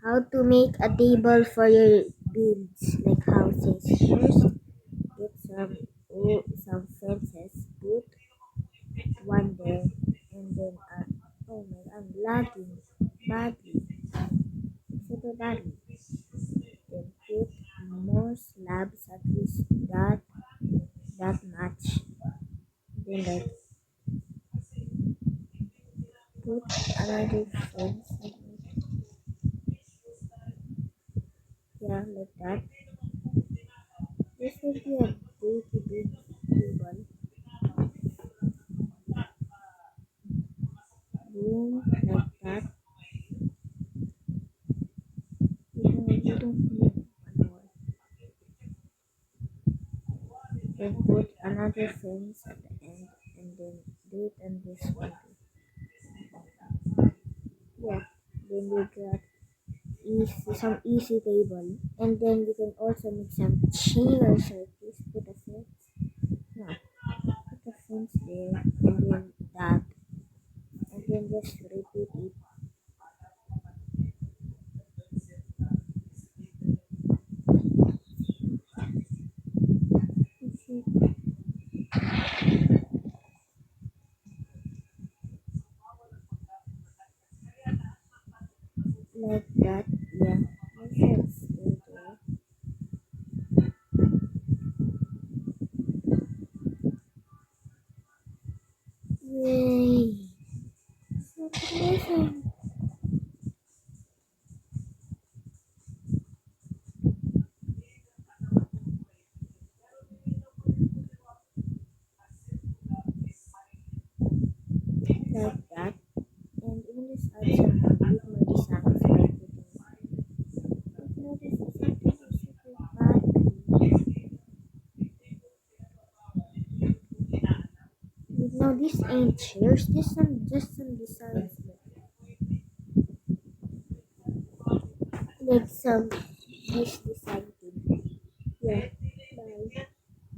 How to make a table for your beads, like houses. First, get some fences, put one there, and then oh my, I'm lagging badly, super badly. Then put more slabs, at least that match. Then like put another fence, yeah, like that. This will be a pretty big table. Boom, like that. You don't need one more. Then put another fence at the end and then do it on this one too. Yeah. Then you got some easy table. And then you can also make some chairs like this. Put a fence. No, put a fence there and then that. And then just repeat it. Like that. Yeah. Make sure it's stay there. Yay. So awesome. Like that. And even just add some bit more designs by putting but no, this is something super badly. No, this ain't chairs. This some just some designs like some this design thing. Yeah.